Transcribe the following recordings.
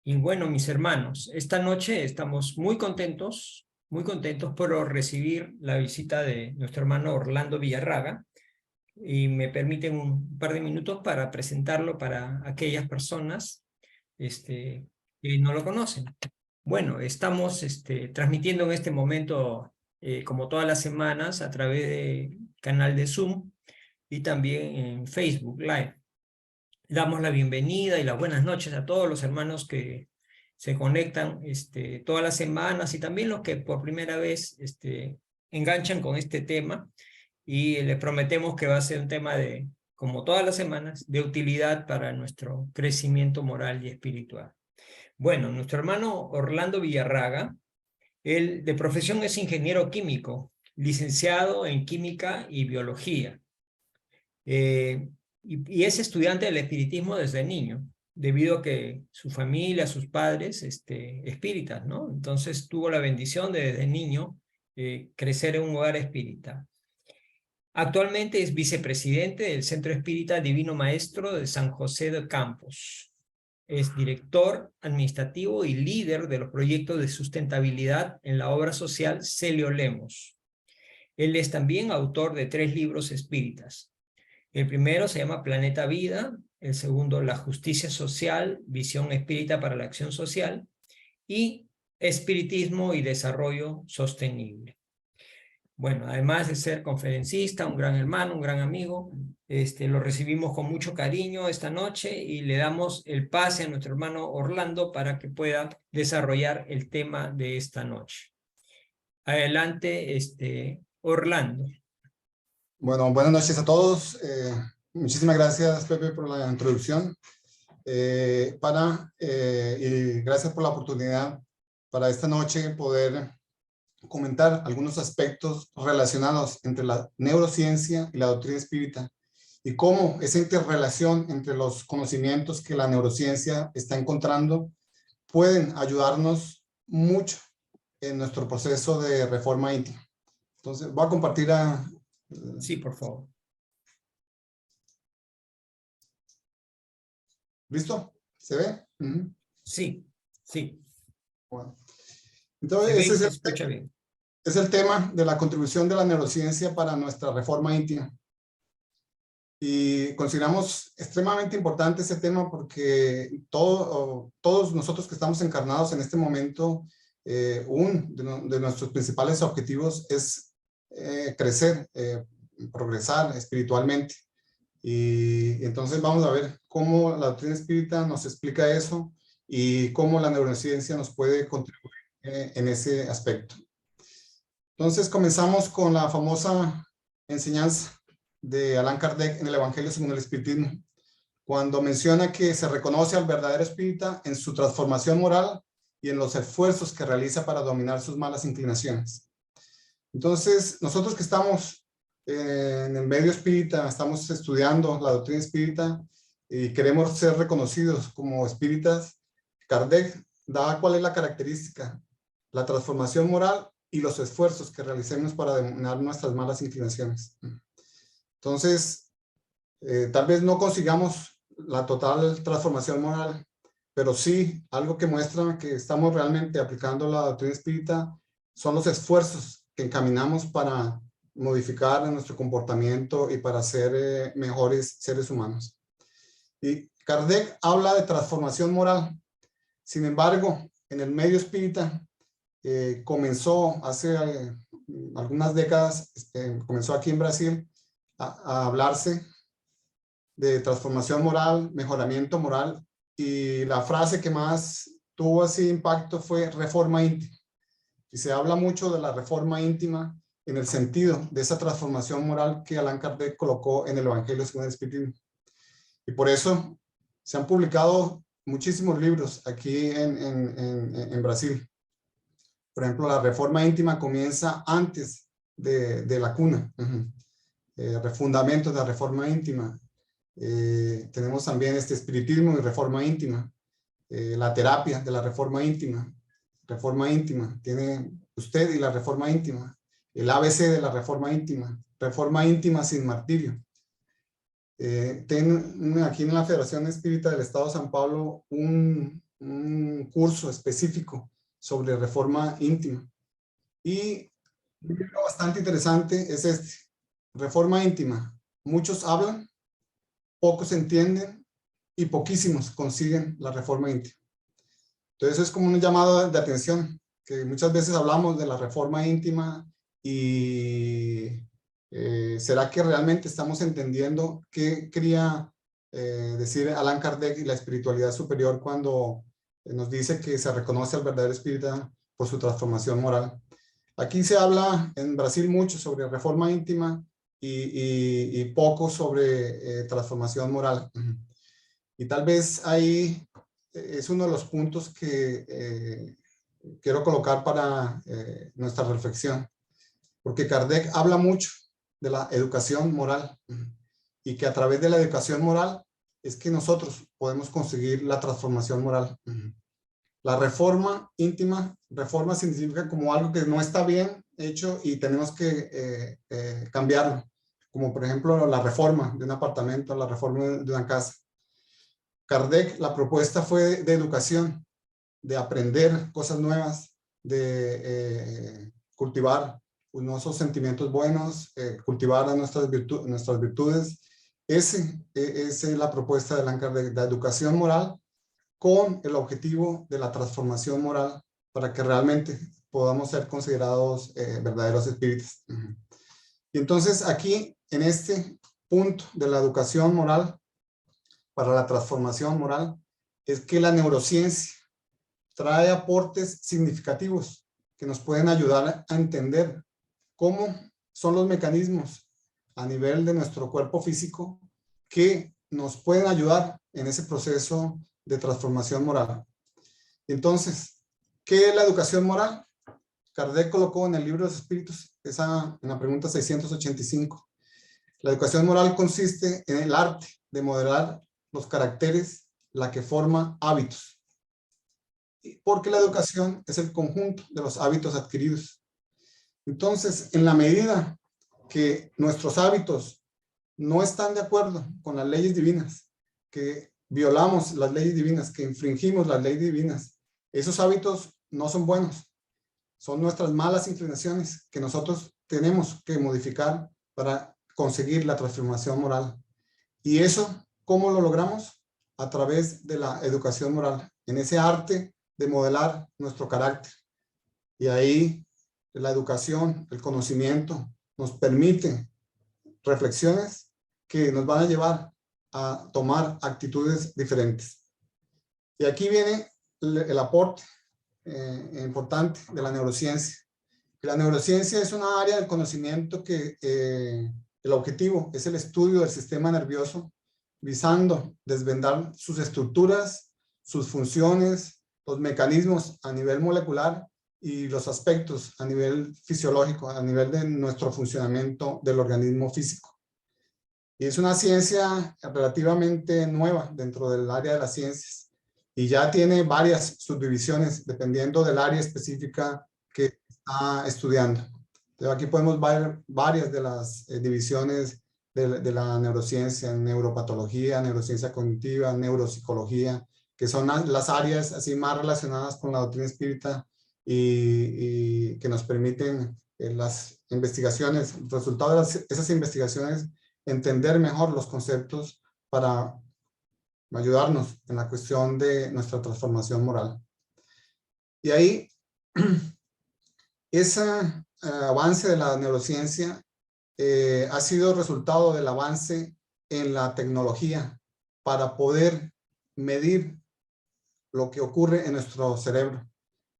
Y bueno, mis hermanos, esta noche estamos muy contentos por recibir la visita de nuestro hermano Orlando Villarraga, y me permiten un par de minutos para presentarlo para aquellas personas que no lo conocen. Bueno, estamos transmitiendo en este momento, como todas las semanas, a través del canal de Zoom y también en Facebook Live. Damos la bienvenida y las buenas noches a todos los hermanos que se conectan todas las semanas, y también los que por primera vez enganchan con este tema, y les prometemos que va a ser un tema como todas las semanas, de utilidad para nuestro crecimiento moral y espiritual. Bueno, nuestro hermano Orlando Villarraga, él de profesión es ingeniero químico, licenciado en química y biología. Y es estudiante del espiritismo desde niño, debido a que su familia, sus padres, espíritas, ¿no? Entonces tuvo la bendición de desde niño crecer en un hogar espírita. Actualmente es vicepresidente del Centro Espírita Divino Maestro de San José de Campos. Es director administrativo y líder de los proyectos de sustentabilidad en la obra social Celio Lemos. Él es también autor de 3 libros espíritas. El primero se llama Planeta Vida, el segundo La Justicia Social, Visión Espírita para la Acción Social, y Espiritismo y Desarrollo Sostenible. Bueno, además de ser conferencista, un gran hermano, un gran amigo, lo recibimos con mucho cariño esta noche y le damos el pase a nuestro hermano Orlando para que pueda desarrollar el tema de esta noche. Adelante, Orlando. Bueno, buenas noches a todos. Muchísimas gracias, Pepe, por la introducción. Y gracias por la oportunidad para esta noche poder comentar algunos aspectos relacionados entre la neurociencia y la doctrina espírita, y cómo esa interrelación entre los conocimientos que la neurociencia está encontrando pueden ayudarnos mucho en nuestro proceso de reforma íntima. Entonces, voy a compartir Sí, por favor. ¿Listo? ¿Se ve? Sí, sí. Bueno. Se Entonces, ve y ese se escucha bien. es el tema de la contribución de la neurociencia para nuestra reforma íntima. Y consideramos extremadamente importante ese tema porque todos nosotros que estamos encarnados en este momento, uno de nuestros principales objetivos es crecer, progresar espiritualmente. Y entonces vamos a ver cómo la doctrina espírita nos explica eso y cómo la neurociencia nos puede contribuir en ese aspecto. Entonces comenzamos con la famosa enseñanza de Allan Kardec en el Evangelio según el Espiritismo, cuando menciona que se reconoce al verdadero espírita en su transformación moral y en los esfuerzos que realiza para dominar sus malas inclinaciones. Entonces, nosotros que estamos en el medio espírita, estamos estudiando la doctrina espírita y queremos ser reconocidos como espíritas, Kardec da cuál es la característica: la transformación moral y los esfuerzos que realicemos para dominar nuestras malas inclinaciones. Entonces, tal vez no consigamos la total transformación moral, pero sí algo que muestra que estamos realmente aplicando la doctrina espírita son los esfuerzos que encaminamos para modificar nuestro comportamiento y para ser mejores seres humanos. Y Kardec habla de transformación moral. Sin embargo, en el medio espírita comenzó hace algunas décadas, comenzó aquí en Brasil a hablarse de transformación moral, mejoramiento moral, y la frase que más tuvo así impacto fue reforma íntima. Y se habla mucho de la reforma íntima en el sentido de esa transformación moral que Allan Kardec colocó en el Evangelio según el Espiritismo. Y por eso se han publicado muchísimos libros aquí en Brasil. Por ejemplo, la reforma íntima comienza antes de la cuna. Fundamentos de la reforma íntima. Tenemos también espiritismo y reforma íntima. La terapia de la reforma íntima. Reforma íntima. Tiene usted y la reforma íntima. El ABC de la reforma íntima. Reforma íntima sin martirio. Aquí en la Federación Espírita del Estado de San Pablo un un curso específico sobre reforma íntima. Y un libro bastante interesante es este, Reforma íntima. Muchos hablan, pocos entienden y poquísimos consiguen la reforma íntima. Entonces es como un llamado de atención, que muchas veces hablamos de la reforma íntima y ¿será que realmente estamos entendiendo qué quería decir Allan Kardec y la espiritualidad superior cuando nos dice que se reconoce al verdadero espírita por su transformación moral? Aquí se habla en Brasil mucho sobre reforma íntima y poco sobre transformación moral. Y tal vez ahí es uno de los puntos que quiero colocar para nuestra reflexión, porque Kardec habla mucho de la educación moral y que a través de la educación moral es que nosotros podemos conseguir la transformación moral. La reforma íntima, reforma significa como algo que no está bien hecho y tenemos que cambiarlo, como por ejemplo la reforma de un apartamento, la reforma de una casa. Kardec, la propuesta fue de educación, de aprender cosas nuevas, de cultivar nuestros sentimientos buenos, cultivar nuestras virtudes. Esa es la propuesta de Allan Kardec, de educación moral con el objetivo de la transformación moral para que realmente podamos ser considerados verdaderos espíritus. Y entonces aquí, en este punto de la educación moral para la transformación moral, es que la neurociencia trae aportes significativos que nos pueden ayudar a entender cómo son los mecanismos a nivel de nuestro cuerpo físico que nos pueden ayudar en ese proceso de transformación moral. Entonces, ¿qué es la educación moral? Kardec colocó en el libro de los espíritus, en la pregunta 685. La educación moral consiste en el arte de modelar los caracteres, la que forma hábitos. Porque la educación es el conjunto de los hábitos adquiridos. Entonces, en la medida que nuestros hábitos no están de acuerdo con las leyes divinas, que violamos las leyes divinas, que infringimos las leyes divinas, esos hábitos no son buenos. Son nuestras malas inclinaciones que nosotros tenemos que modificar para conseguir la transformación moral. ¿Y eso cómo lo logramos? A través de la educación moral, en ese arte de modelar nuestro carácter. Y ahí la educación, el conocimiento, nos permite reflexiones que nos van a llevar a tomar actitudes diferentes. Y aquí viene el aporte importante de la neurociencia. La neurociencia es una área del conocimiento que el objetivo es el estudio del sistema nervioso, visando desvendar sus estructuras, sus funciones, los mecanismos a nivel molecular y los aspectos a nivel fisiológico, a nivel de nuestro funcionamiento del organismo físico. Y es una ciencia relativamente nueva dentro del área de las ciencias y ya tiene varias subdivisiones dependiendo del área específica que está estudiando. Entonces aquí podemos ver varias de las divisiones de la neurociencia, neuropatología, neurociencia cognitiva, neuropsicología, que son las áreas así más relacionadas con la doctrina espírita y que nos permiten las investigaciones, el resultado de esas investigaciones, entender mejor los conceptos para ayudarnos en la cuestión de nuestra transformación moral. Y ahí, ese avance de la neurociencia ha sido resultado del avance en la tecnología para poder medir lo que ocurre en nuestro cerebro.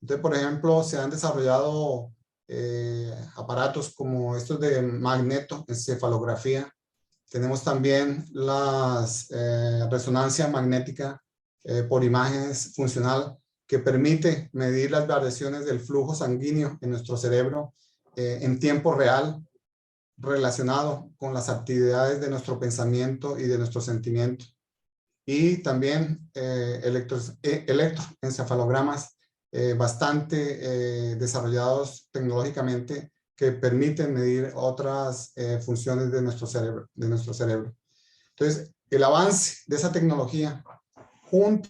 Entonces, por ejemplo, se han desarrollado aparatos como estos de magnetoencefalografía. Tenemos también la resonancia magnética por imágenes funcional que permite medir las variaciones del flujo sanguíneo en nuestro cerebro en tiempo real relacionado con las actividades de nuestro pensamiento y de nuestro sentimiento. Y también electroencefalogramas bastante desarrollados tecnológicamente que permiten medir otras funciones de nuestro cerebro. Entonces, el avance de esa tecnología junto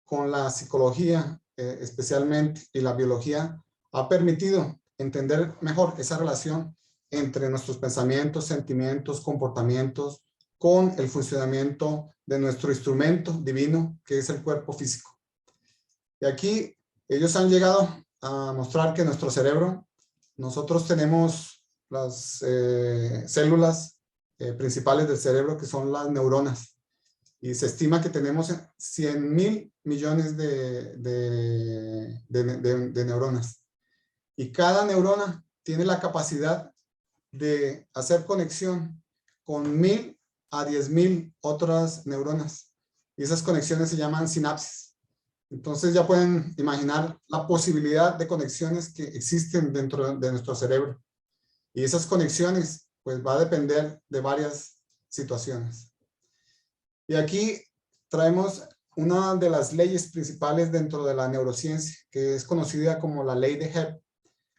con la psicología especialmente y la biología ha permitido entender mejor esa relación entre nuestros pensamientos, sentimientos, comportamientos con el funcionamiento de nuestro instrumento divino que es el cuerpo físico. Y aquí ellos han llegado a mostrar que nuestro cerebro, nosotros tenemos las células principales del cerebro que son las neuronas. Y se estima que tenemos 100.000 millones de neuronas. Y cada neurona tiene la capacidad de hacer conexión con 1.000 a 10.000 otras neuronas. Y esas conexiones se llaman sinapsis. Entonces ya pueden imaginar la posibilidad de conexiones que existen dentro de nuestro cerebro. Y esas conexiones pues va a depender de varias situaciones. Y aquí traemos una de las leyes principales dentro de la neurociencia, que es conocida como la ley de Hebb,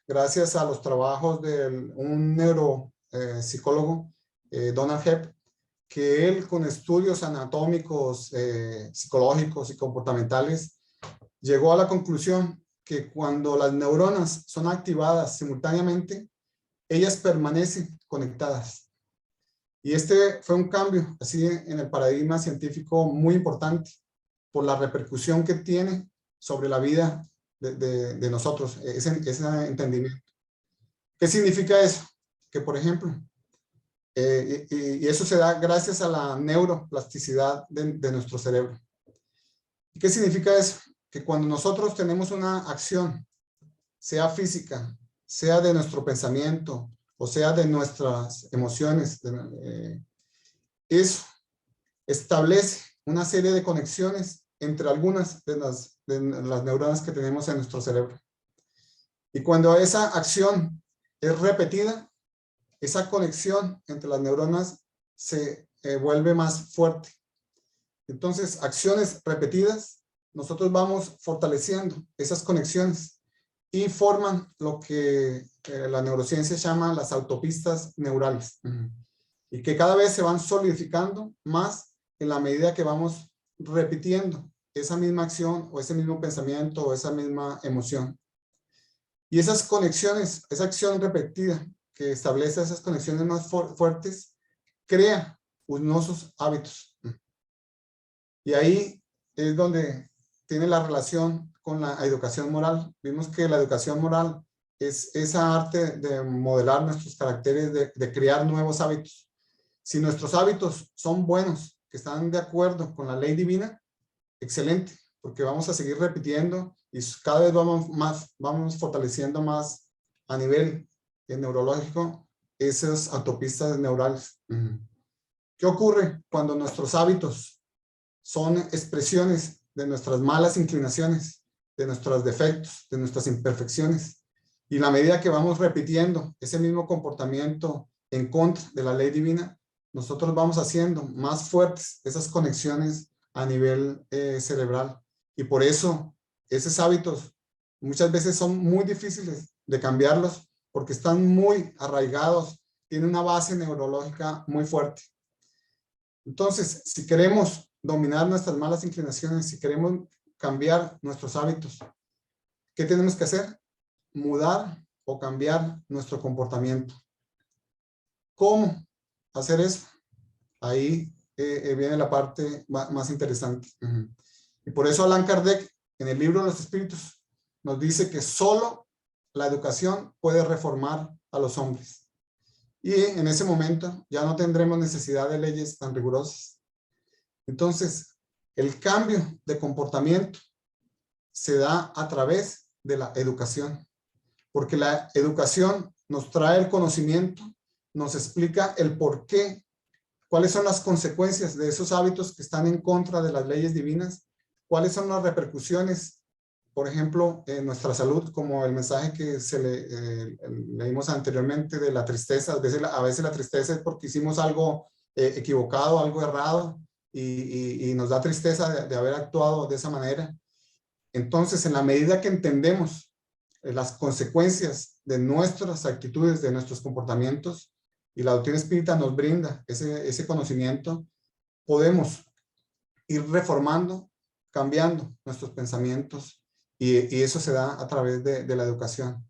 gracias a los trabajos de un neuropsicólogo, Donald Hebb, que él con estudios anatómicos, psicológicos y comportamentales, llegó a la conclusión que cuando las neuronas son activadas simultáneamente, ellas permanecen conectadas. Y este fue un cambio así en el paradigma científico muy importante por la repercusión que tiene sobre la vida de nosotros, ese entendimiento. ¿Qué significa eso? Que por ejemplo, y eso se da gracias a la neuroplasticidad de nuestro cerebro. ¿Qué significa eso? Que cuando nosotros tenemos una acción, sea física, sea de nuestro pensamiento, o sea de nuestras emociones, eso establece una serie de conexiones entre algunas de las neuronas que tenemos en nuestro cerebro. Y cuando esa acción es repetida, esa conexión entre las neuronas se vuelve más fuerte. Entonces, acciones repetidas, nosotros vamos fortaleciendo esas conexiones y forman lo que la neurociencia llama las autopistas neurales. Y que cada vez se van solidificando más en la medida que vamos repitiendo esa misma acción o ese mismo pensamiento o esa misma emoción. Y esas conexiones, esa acción repetida que establece esas conexiones más fuertes, crea unos hábitos. Y ahí es donde tiene la relación con la educación moral. Vimos que la educación moral es esa arte de modelar nuestros caracteres, de crear nuevos hábitos. Si nuestros hábitos son buenos, que están de acuerdo con la ley divina, excelente, porque vamos a seguir repitiendo y cada vez vamos fortaleciendo más a nivel neurológico esas autopistas neurales. ¿Qué ocurre cuando nuestros hábitos son expresiones de nuestras malas inclinaciones, de nuestros defectos, de nuestras imperfecciones? Y en la medida que vamos repitiendo ese mismo comportamiento en contra de la ley divina, nosotros vamos haciendo más fuertes esas conexiones a nivel cerebral. Y por eso esos hábitos muchas veces son muy difíciles de cambiarlos porque están muy arraigados, tienen una base neurológica muy fuerte. Entonces, si queremos dominar nuestras malas inclinaciones, si queremos cambiar nuestros hábitos, ¿qué tenemos que hacer? Mudar o cambiar nuestro comportamiento. ¿Cómo hacer eso? Ahí viene la parte más interesante. Y por eso Allan Kardec, en el libro de los Espíritus, nos dice que solo la educación puede reformar a los hombres. Y en ese momento ya no tendremos necesidad de leyes tan rigurosas. Entonces, el cambio de comportamiento se da a través de la educación. Porque la educación nos trae el conocimiento, nos explica el por qué, cuáles son las consecuencias de esos hábitos que están en contra de las leyes divinas, cuáles son las repercusiones, por ejemplo, en nuestra salud, como el mensaje que leímos anteriormente de la tristeza. A veces la tristeza es porque hicimos algo equivocado, algo errado, y nos da tristeza de haber actuado de esa manera. Entonces, en la medida que entendemos las consecuencias de nuestras actitudes, de nuestros comportamientos, y la doctrina espírita nos brinda ese conocimiento, podemos ir reformando cambiando nuestros pensamientos y eso se da a través de la educación,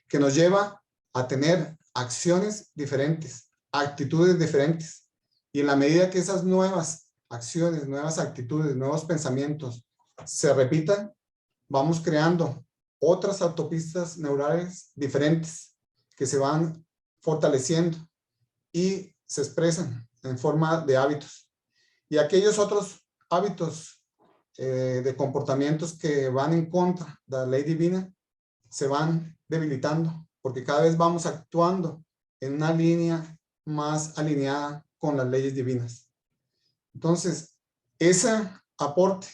que nos lleva a tener acciones diferentes, actitudes diferentes. Y en la medida que esas nuevas acciones, nuevas actitudes, nuevos pensamientos se repitan, vamos creando otras autopistas neurales diferentes que se van fortaleciendo y se expresan en forma de hábitos. Y aquellos otros hábitos de comportamientos que van en contra de la ley divina se van debilitando, porque cada vez vamos actuando en una línea más alineada con las leyes divinas. Entonces, ese aporte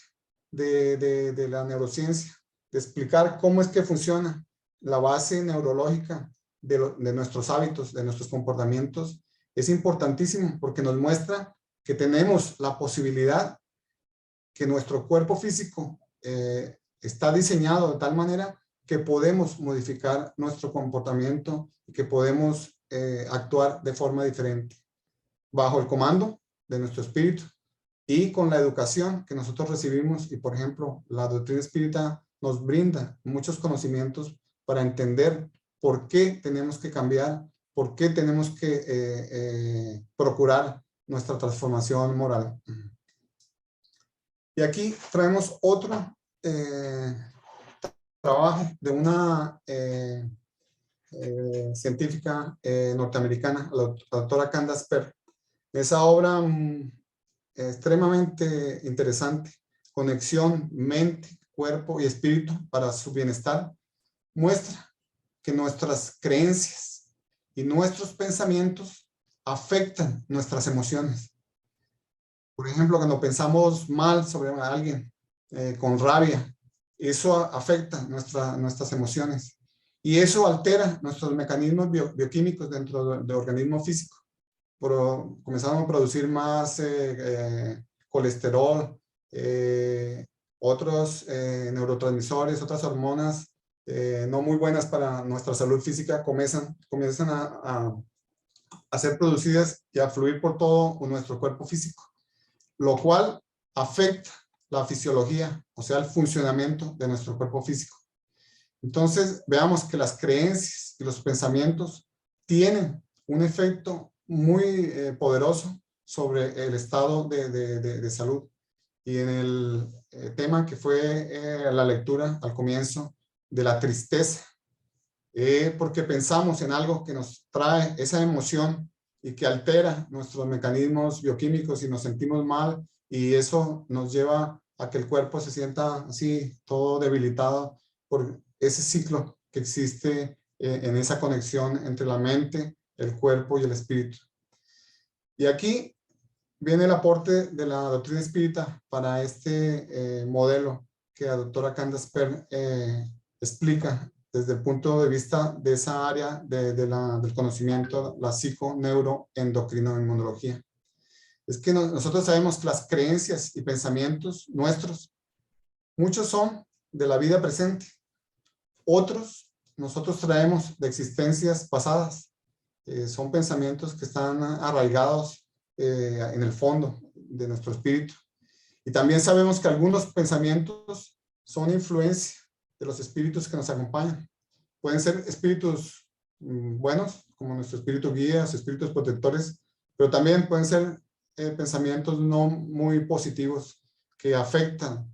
de la neurociencia, de explicar cómo es que funciona la base neurológica de nuestros hábitos, de nuestros comportamientos, es importantísimo porque nos muestra que tenemos la posibilidad, que nuestro cuerpo físico está diseñado de tal manera que podemos modificar nuestro comportamiento y que podemos actuar de forma diferente, bajo el comando de nuestro espíritu y con la educación que nosotros recibimos. Y por ejemplo, la doctrina espírita nos brinda muchos conocimientos para entender por qué tenemos que cambiar, por qué tenemos que procurar nuestra transformación moral. Y aquí traemos otro trabajo de una científica norteamericana, la doctora Candace Pert. Esa obra extremadamente interesante, conexión mente, cuerpo y espíritu para su bienestar, muestra que nuestras creencias y nuestros pensamientos afectan nuestras emociones. Por ejemplo, cuando pensamos mal sobre alguien, con rabia, eso afecta nuestras emociones y eso altera nuestros mecanismos bioquímicos dentro del organismo físico. Comenzamos a producir más colesterol, otros neurotransmisores, otras hormonas no muy buenas para nuestra salud física comienzan a ser producidas y a fluir por todo nuestro cuerpo físico, lo cual afecta la fisiología, o sea, el funcionamiento de nuestro cuerpo físico. Entonces, veamos que las creencias y los pensamientos tienen un efecto muy poderoso sobre el estado de salud. Y en el tema que fue la lectura al comienzo de la tristeza, porque pensamos en algo que nos trae esa emoción y que altera nuestros mecanismos bioquímicos y nos sentimos mal, y eso nos lleva a que el cuerpo se sienta así, todo debilitado por ese ciclo que existe en esa conexión entre la mente, el cuerpo y el espíritu. Y aquí viene el aporte de la doctrina espírita para este modelo que la doctora Candace Pert explica desde el punto de vista de esa área del conocimiento, la psico-neuro-endocrino-inmunología. Es que nosotros sabemos que las creencias y pensamientos nuestros, muchos son de la vida presente, otros nosotros traemos de existencias pasadas. Son pensamientos que están arraigados en el fondo de nuestro espíritu. Y también sabemos que algunos pensamientos son influencia de los espíritus que nos acompañan. Pueden ser espíritus buenos, como nuestro espíritu guía, espíritus protectores, pero también pueden ser pensamientos no muy positivos que afectan,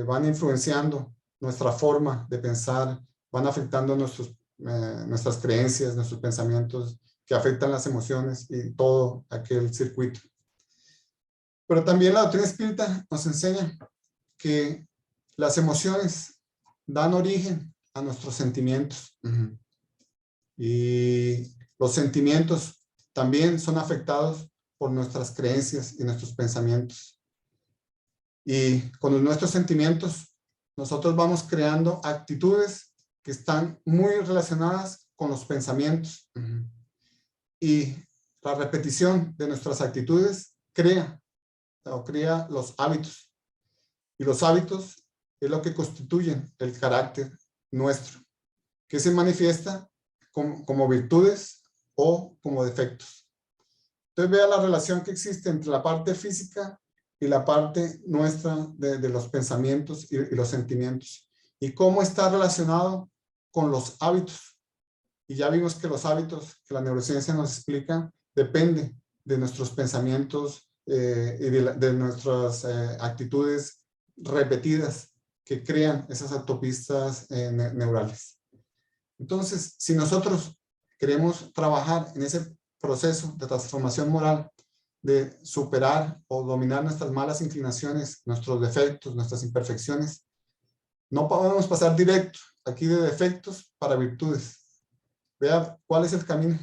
van influenciando nuestra forma de pensar, van afectando nuestras creencias, nuestros pensamientos, que afectan las emociones y todo aquel circuito. Pero también la doctrina espírita nos enseña que las emociones dan origen a nuestros sentimientos. Y los sentimientos también son afectados por nuestras creencias y nuestros pensamientos. Y con nuestros sentimientos, nosotros vamos creando actitudes que están muy relacionadas con los pensamientos. Y la repetición de nuestras actitudes crea los hábitos. Y los hábitos es lo que constituyen el carácter nuestro, que se manifiesta como virtudes o como defectos. Entonces vea la relación que existe entre la parte física y la parte nuestra de los pensamientos y los sentimientos. Y cómo está relacionado con los hábitos. Y ya vimos que los hábitos que la neurociencia nos explica depende de nuestros pensamientos y de nuestras actitudes repetidas que crean esas autopistas neurales. Entonces, si nosotros queremos trabajar en ese proceso de transformación moral, de superar o dominar nuestras malas inclinaciones, nuestros defectos, nuestras imperfecciones, no podemos pasar directo aquí de defectos para virtudes. Vea cuál es el camino.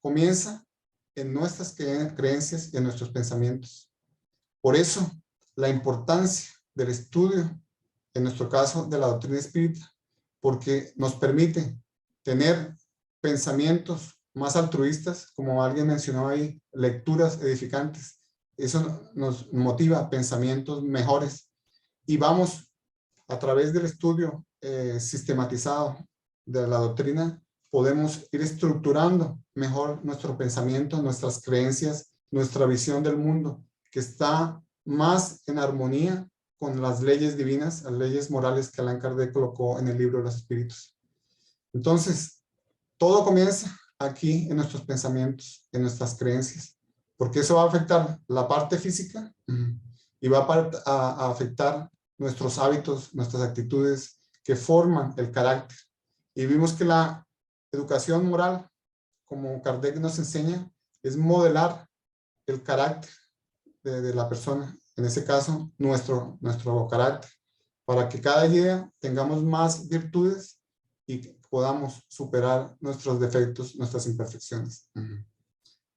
Comienza en nuestras creencias y en nuestros pensamientos. Por eso, la importancia del estudio, en nuestro caso, de la doctrina espírita, porque nos permite tener pensamientos más altruistas, como alguien mencionó ahí, lecturas edificantes. Eso nos motiva pensamientos mejores. Y vamos, a través del estudio sistematizado de la doctrina, podemos ir estructurando mejor nuestro pensamiento, nuestras creencias, nuestra visión del mundo, que está más en armonía con las leyes divinas, las leyes morales que Allan Kardec colocó en el libro de los espíritus. Entonces, todo comienza aquí en nuestros pensamientos, en nuestras creencias, porque eso va a afectar la parte física y va a afectar nuestros hábitos, nuestras actitudes que forman el carácter. Y vimos que la educación moral, como Kardec nos enseña, es modelar el carácter de la persona, en ese caso, nuestro carácter, para que cada día tengamos más virtudes y podamos superar nuestros defectos, nuestras imperfecciones.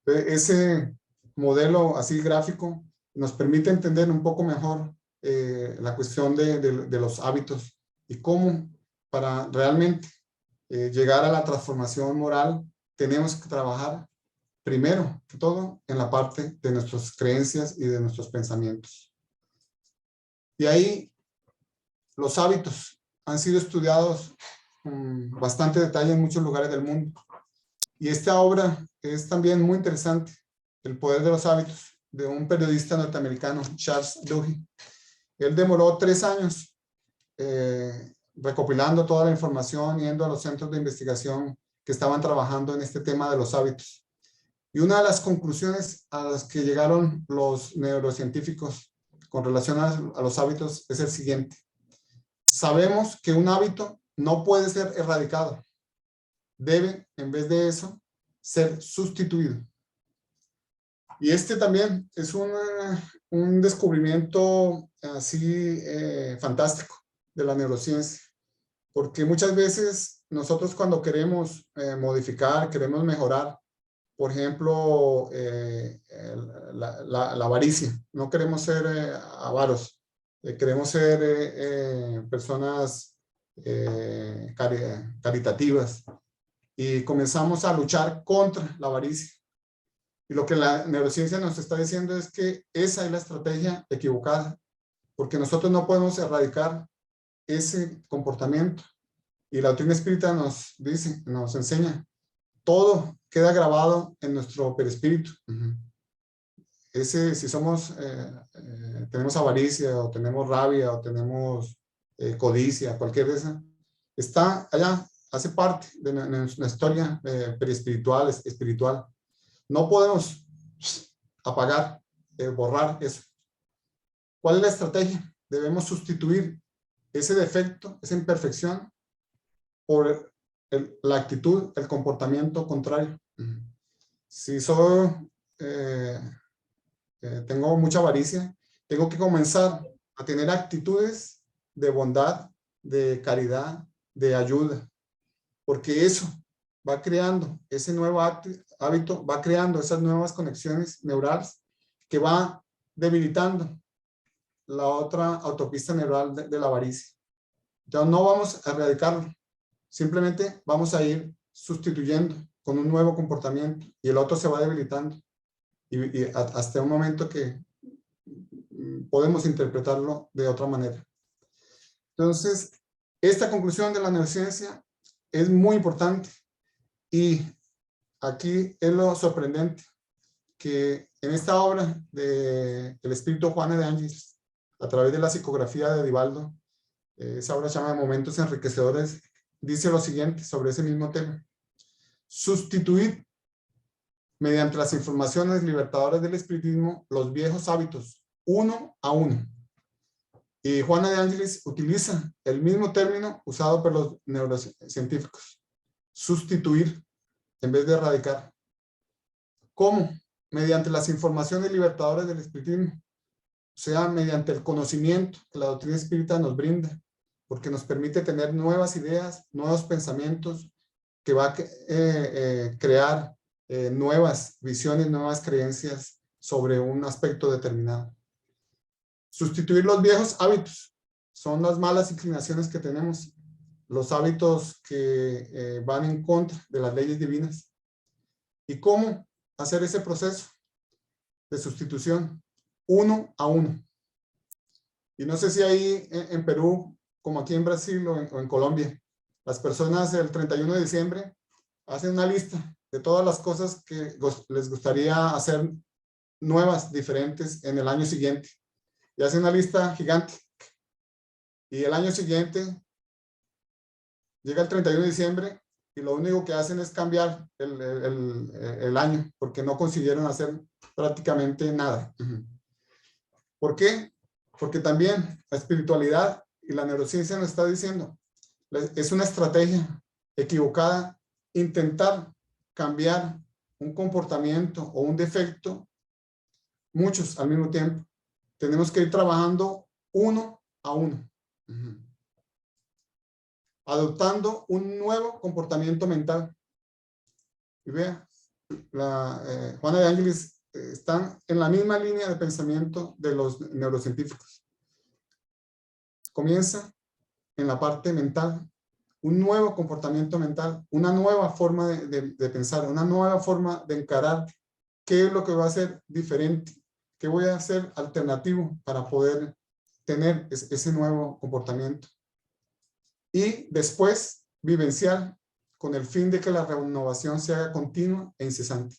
Ese modelo así gráfico nos permite entender un poco mejor la cuestión de los hábitos y cómo para realmente llegar a la transformación moral tenemos que trabajar primero que todo en la parte de nuestras creencias y de nuestros pensamientos. Y ahí los hábitos han sido estudiados con bastante detalle en muchos lugares del mundo. Y esta obra es también muy interesante, El poder de los hábitos, de un periodista norteamericano, Charles Duhigg. Él demoró 3 años recopilando toda la información, yendo a los centros de investigación que estaban trabajando en este tema de los hábitos. Y una de las conclusiones a las que llegaron los neurocientíficos con relación a los hábitos es el siguiente. Sabemos que un hábito no puede ser erradicado. Debe, en vez de eso, ser sustituido. Y este también es un descubrimiento así fantástico de la neurociencia. Porque muchas veces nosotros cuando queremos modificar, queremos mejorar, por ejemplo, la avaricia. No queremos ser avaros. Queremos ser personas caritativas. Y comenzamos a luchar contra la avaricia. Y lo que la neurociencia nos está diciendo es que esa es la estrategia equivocada. Porque nosotros no podemos erradicar ese comportamiento. Y la doctrina espírita nos dice, nos enseña, todo queda grabado en nuestro perispíritu. Si somos, tenemos avaricia, o tenemos rabia, o tenemos codicia, cualquier de esas, está allá, hace parte de nuestra historia perispiritual, espiritual. No podemos apagar, borrar eso. ¿Cuál es la estrategia? Debemos sustituir ese defecto, esa imperfección, por la actitud, el comportamiento contrario. Si tengo mucha avaricia, tengo que comenzar a tener actitudes de bondad, de caridad, de ayuda, porque eso va creando ese nuevo hábito, va creando esas nuevas conexiones neurales que va debilitando la otra autopista neural de la avaricia. Entonces no vamos a erradicarlo, simplemente vamos a ir sustituyendo con un nuevo comportamiento y el otro se va debilitando y hasta un momento que podemos interpretarlo de otra manera. Entonces, esta conclusión de la neurociencia es muy importante y aquí es lo sorprendente. que en esta obra del espíritu Juana de Ángeles, a través de la psicografía de Divaldo, esa obra se llama Momentos Enriquecedores, dice lo siguiente sobre ese mismo tema: sustituir mediante las informaciones libertadoras del espiritismo los viejos hábitos, uno a uno. Y Juana de Ángeles utiliza el mismo término usado por los neurocientíficos: sustituir en vez de erradicar. ¿Cómo? Mediante las informaciones liberadoras del espiritismo, o sea, mediante el conocimiento que la doctrina espírita nos brinda, porque nos permite tener nuevas ideas, nuevos pensamientos, que va a crear nuevas visiones, nuevas creencias sobre un aspecto determinado. Sustituir los viejos hábitos, son las malas inclinaciones que tenemos, los hábitos que van en contra de las leyes divinas. ¿Y cómo hacer ese proceso de sustitución? Uno a uno. Y no sé si ahí en Perú, como aquí en Brasil o en Colombia, las personas el 31 de diciembre hacen una lista de todas las cosas que les gustaría hacer nuevas, diferentes en el año siguiente. Y hacen una lista gigante. Y el año siguiente llega el 31 de diciembre y lo único que hacen es cambiar el año, porque no consiguieron hacer prácticamente nada. ¿Por qué? Porque también la espiritualidad y la neurociencia nos está diciendo, es una estrategia equivocada intentar cambiar un comportamiento o un defecto, muchos al mismo tiempo. Tenemos que ir trabajando uno a uno, adoptando un nuevo comportamiento mental. Y vea, Juana de Ángeles están en la misma línea de pensamiento de los neurocientíficos. Comienza en la parte mental, un nuevo comportamiento mental, una nueva forma de pensar, una nueva forma de encarar qué es lo que va a ser diferente, qué voy a hacer alternativo para poder tener ese nuevo comportamiento. Y después vivenciar con el fin de que la renovación se haga continua e incesante.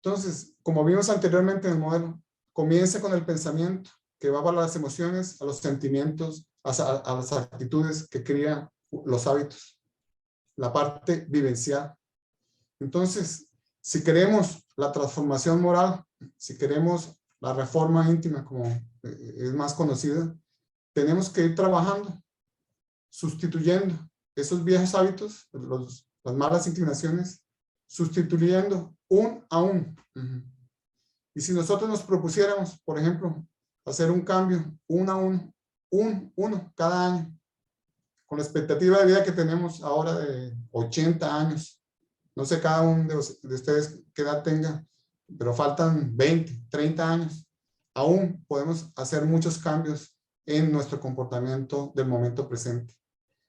Entonces, como vimos anteriormente en el modelo, comienza con el pensamiento, que va a las emociones, a los sentimientos, a las actitudes que crean los hábitos, la parte vivencial. Entonces, si queremos la transformación moral, si queremos la reforma íntima, como es más conocida, tenemos que ir trabajando, sustituyendo esos viejos hábitos, las malas inclinaciones, sustituyendo un a uno. Y si nosotros nos propusiéramos, por ejemplo, hacer un cambio uno a uno, uno cada año, con la expectativa de vida que tenemos ahora de 80 años, no sé cada uno de ustedes qué edad tenga, pero faltan 20, 30 años, aún podemos hacer muchos cambios en nuestro comportamiento del momento presente.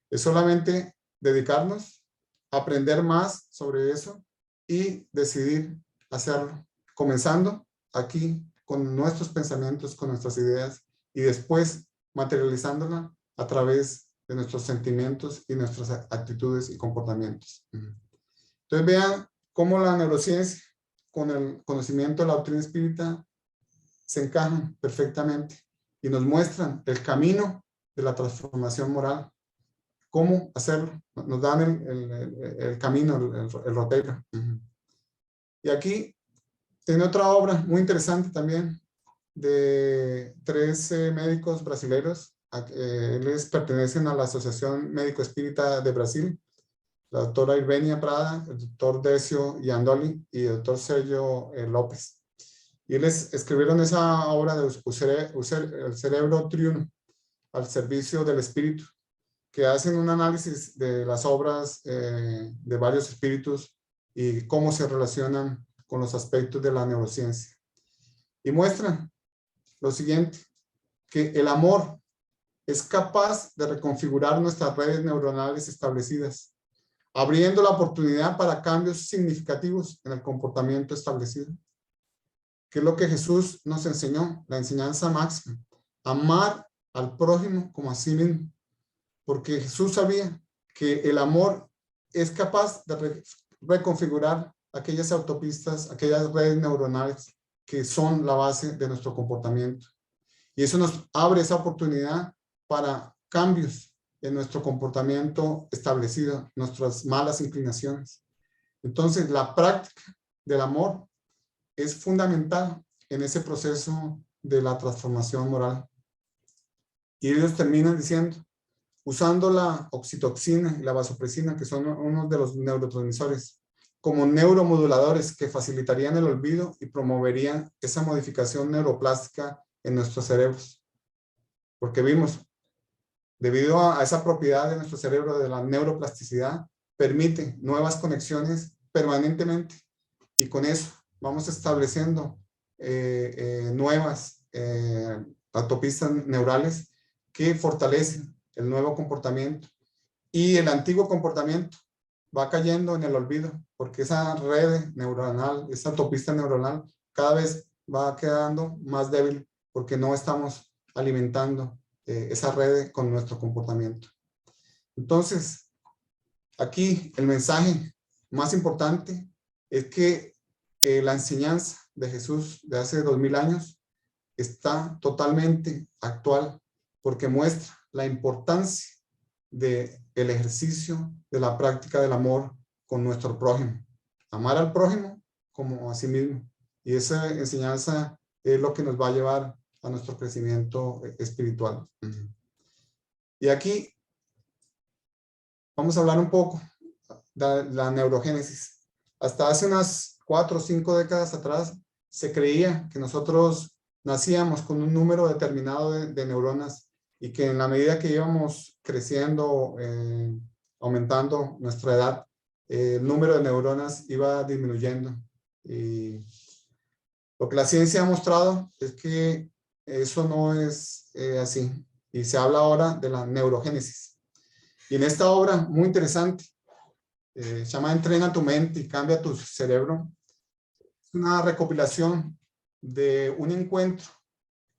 Es solamente dedicarnos, aprender más sobre eso y decidir hacerlo, comenzando aquí con nuestros pensamientos, con nuestras ideas y después materializándola a través de nuestros sentimientos y nuestras actitudes y comportamientos. Entonces vean cómo la neurociencia con el conocimiento de la doctrina espírita se encajan perfectamente y nos muestran el camino de la transformación moral, cómo hacerlo, nos dan el camino, el roteiro. Y aquí tiene otra obra muy interesante también de 3 médicos brasileños. Ellos pertenecen a la Asociación Médico Espírita de Brasil, la doctora Irvenia Prada, el doctor Decio Iandoli y el doctor Sergio López. Y ellos escribieron esa obra de El cerebro triuno al servicio del espíritu, que hacen un análisis de las obras de varios espíritus y cómo se relacionan con los aspectos de la neurociencia. Y muestran lo siguiente, que el amor es capaz de reconfigurar nuestras redes neuronales establecidas, abriendo la oportunidad para cambios significativos en el comportamiento establecido. Que es lo que Jesús nos enseñó, la enseñanza máxima, amar al prójimo como a sí mismo, porque Jesús sabía que el amor es capaz de reconfigurar aquellas autopistas, aquellas redes neuronales que son la base de nuestro comportamiento. Y eso nos abre esa oportunidad para cambios en nuestro comportamiento establecido, nuestras malas inclinaciones. Entonces, la práctica del amor es fundamental en ese proceso de la transformación moral. Y ellos terminan diciendo, usando la oxitoxina y la vasopresina, que son unos de los neurotransmisores, como neuromoduladores que facilitarían el olvido y promoverían esa modificación neuroplástica en nuestros cerebros. Porque vimos, debido a esa propiedad de nuestro cerebro de la neuroplasticidad, permite nuevas conexiones permanentemente, y con eso vamos estableciendo nuevas autopistas neurales que fortalecen el nuevo comportamiento, y el antiguo comportamiento va cayendo en el olvido, porque esa red neuronal, esa autopista neuronal cada vez va quedando más débil, porque no estamos alimentando esa red con nuestro comportamiento. Entonces, aquí el mensaje más importante es que la enseñanza de Jesús de hace 2000 años está totalmente actual, porque muestra la importancia del ejercicio de la práctica del amor con nuestro prójimo. Amar al prójimo como a sí mismo. Y esa enseñanza es lo que nos va a llevar a nuestro crecimiento espiritual. Y aquí vamos a hablar un poco de la neurogénesis. Hasta hace unas 4 o 5 décadas atrás se creía que nosotros nacíamos con un número determinado de neuronas, y que en la medida que íbamos creciendo, aumentando nuestra edad, el número de neuronas iba disminuyendo. Y lo que la ciencia ha mostrado es que eso no es así. Y se habla ahora de la neurogénesis. Y en esta obra muy interesante, se llama Entrena tu mente y cambia tu cerebro, es una recopilación de un encuentro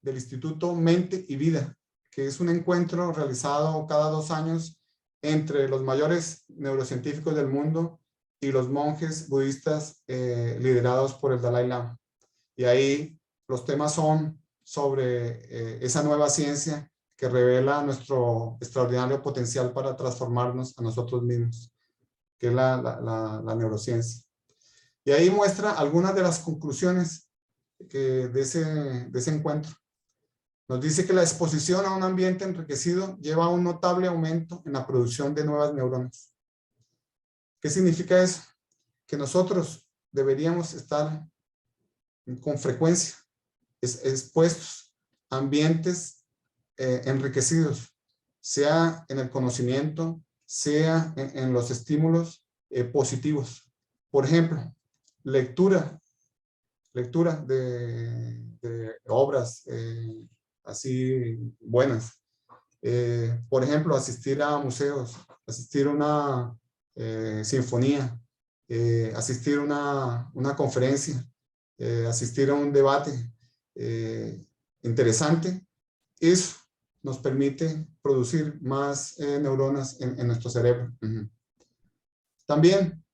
del Instituto Mente y Vida, que es un encuentro realizado cada 2 años entre los mayores neurocientíficos del mundo y los monjes budistas liderados por el Dalai Lama. Y ahí los temas son sobre esa nueva ciencia que revela nuestro extraordinario potencial para transformarnos a nosotros mismos, que es la neurociencia. Y ahí muestra algunas de las conclusiones de ese encuentro. Nos dice que la exposición a un ambiente enriquecido lleva a un notable aumento en la producción de nuevas neuronas. ¿Qué significa eso? Que nosotros deberíamos estar con frecuencia expuestos a ambientes enriquecidos, sea en el conocimiento, sea en los estímulos positivos. Por ejemplo, lectura de obras así buenas. Por ejemplo, asistir a museos, asistir a una sinfonía, asistir a una conferencia, asistir a un debate interesante. Eso nos permite producir más neuronas en nuestro cerebro. También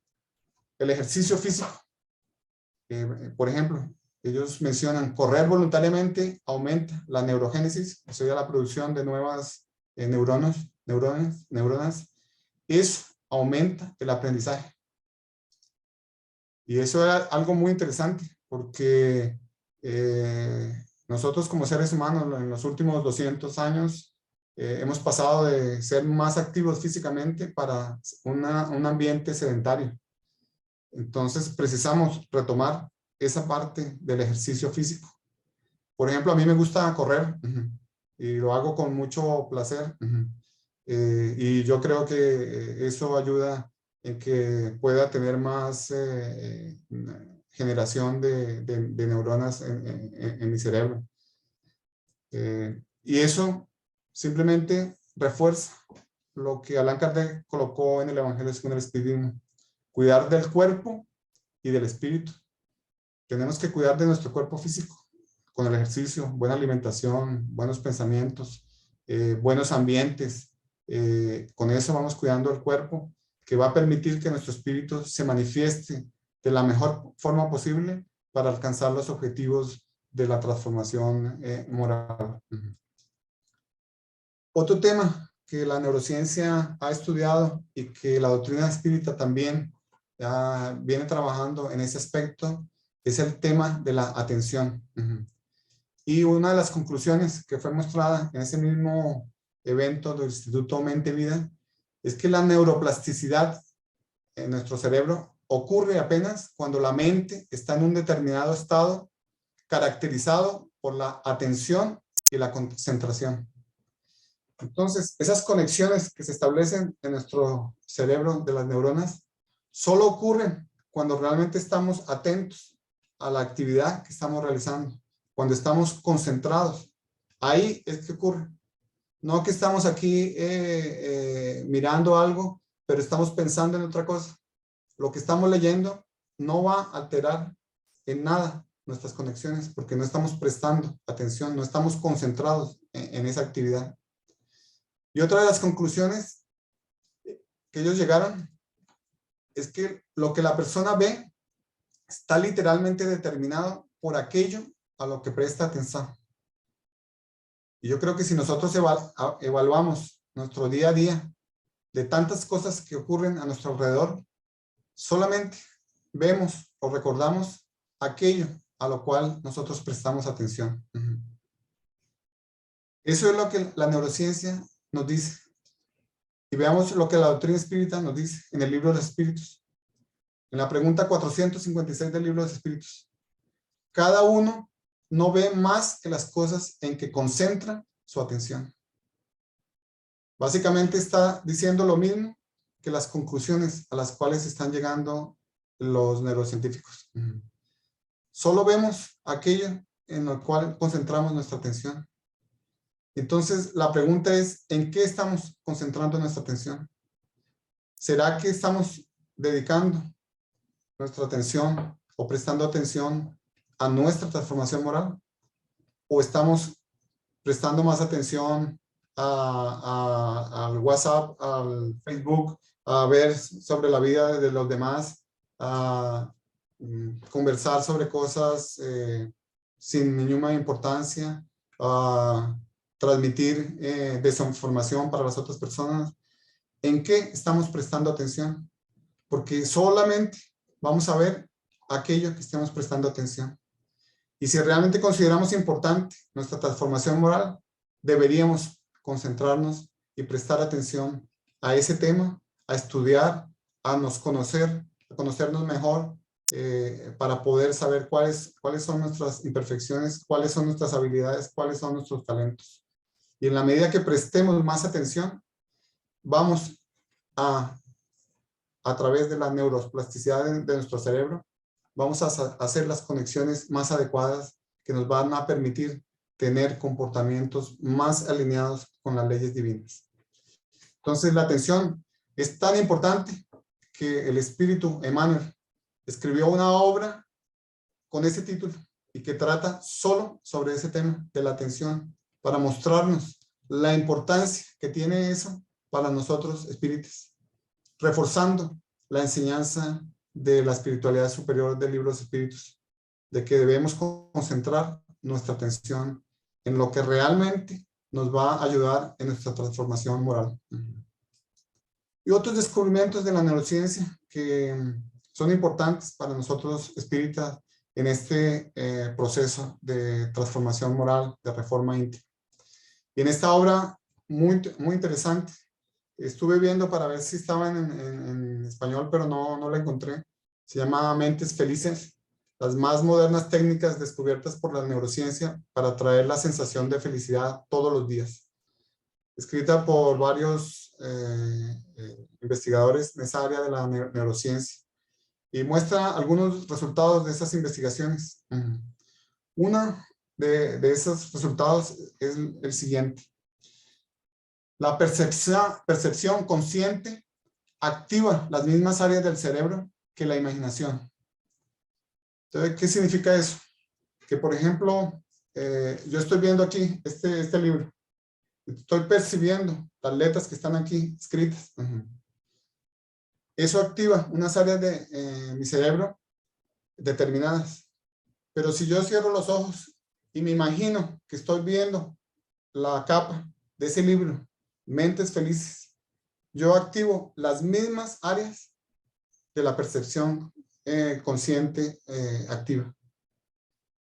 el ejercicio físico. Por ejemplo, ellos mencionan correr voluntariamente aumenta la neurogénesis, o sea, la producción de nuevas neuronas. Eso aumenta el aprendizaje. Y eso es algo muy interesante, porque nosotros como seres humanos en los últimos 200 años hemos pasado de ser más activos físicamente para un ambiente sedentario. Entonces precisamos retomar esa parte del ejercicio físico. Por ejemplo, a mí me gusta correr y lo hago con mucho placer. Y yo creo que eso ayuda en que pueda tener más generación de neuronas en mi cerebro. Y eso simplemente refuerza lo que Allan Kardec colocó en el Evangelio según el Espiritismo: cuidar del cuerpo y del espíritu. Tenemos que cuidar de nuestro cuerpo físico con el ejercicio, buena alimentación, buenos pensamientos, buenos ambientes. Con eso vamos cuidando el cuerpo, que va a permitir que nuestro espíritu se manifieste de la mejor forma posible para alcanzar los objetivos de la transformación moral. Otro tema que la neurociencia ha estudiado y que la doctrina espírita también viene trabajando en ese aspecto es el tema de la atención. Y una de las conclusiones que fue mostrada en ese mismo evento del Instituto Mente Vida es que la neuroplasticidad en nuestro cerebro ocurre apenas cuando la mente está en un determinado estado caracterizado por la atención y la concentración. Entonces, esas conexiones que se establecen en nuestro cerebro de las neuronas solo ocurren cuando realmente estamos atentos a la actividad que estamos realizando, cuando estamos concentrados. Ahí es que ocurre. No que estamos aquí mirando algo, pero estamos pensando en otra cosa. Lo que estamos leyendo no va a alterar en nada nuestras conexiones porque no estamos prestando atención, no estamos concentrados en esa actividad. Y otra de las conclusiones que ellos llegaron es que lo que la persona ve está literalmente determinado por aquello a lo que presta atención. Y yo creo que si nosotros evaluamos nuestro día a día de tantas cosas que ocurren a nuestro alrededor, solamente vemos o recordamos aquello a lo cual nosotros prestamos atención. Eso es lo que la neurociencia nos dice. Y veamos lo que la doctrina espírita nos dice en el libro de los espíritus. En la pregunta 456 del libro de los espíritus. Cada uno no ve más que las cosas en que concentra su atención. Básicamente está diciendo lo mismo que las conclusiones a las cuales están llegando los neurocientíficos. Solo vemos aquello en lo cual concentramos nuestra atención. Entonces, la pregunta es, ¿en qué estamos concentrando nuestra atención? ¿Será que estamos dedicando nuestra atención o prestando atención a nuestra transformación moral? ¿O estamos prestando más atención al WhatsApp, al Facebook, a ver sobre la vida de los demás, a conversar sobre cosas sin ninguna importancia, a transmitir desinformación para las otras personas? ¿En qué estamos prestando atención? Porque solamente vamos a ver aquello que estemos prestando atención. Y si realmente consideramos importante nuestra transformación moral, deberíamos concentrarnos y prestar atención a ese tema, a estudiar, a conocernos mejor, para poder saber cuáles son nuestras imperfecciones, cuáles son nuestras habilidades, cuáles son nuestros talentos. Y en la medida que prestemos más atención, vamos a través de la neuroplasticidad de nuestro cerebro, vamos a hacer las conexiones más adecuadas que nos van a permitir tener comportamientos más alineados con las leyes divinas. Entonces, la atención es tan importante que el espíritu Emmanuel escribió una obra con ese título y que trata solo sobre ese tema de la atención para mostrarnos la importancia que tiene eso para nosotros espíritus, reforzando la enseñanza de la espiritualidad superior del libro de los espíritus, de que debemos concentrar nuestra atención en lo que realmente nos va a ayudar en nuestra transformación moral. Y otros descubrimientos de la neurociencia que son importantes para nosotros espíritas en este proceso de transformación moral, de reforma íntima. Y en esta obra muy interesante, estuve viendo para ver si estaba en español, pero no la encontré. Se llama Mentes Felices, las más modernas técnicas descubiertas por la neurociencia para traer la sensación de felicidad todos los días. Escrita por varios investigadores en esa área de la neurociencia. Y muestra algunos resultados de esas investigaciones. Uno de esos resultados es el siguiente. La percepción consciente activa las mismas áreas del cerebro que la imaginación. Entonces, ¿qué significa eso? Que, por ejemplo, yo estoy viendo aquí este libro. Estoy percibiendo las letras que están aquí escritas. Eso activa unas áreas de mi cerebro determinadas. Pero si yo cierro los ojos y me imagino que estoy viendo la capa de ese libro, Mentes Felices, yo activo las mismas áreas de la percepción consciente activa.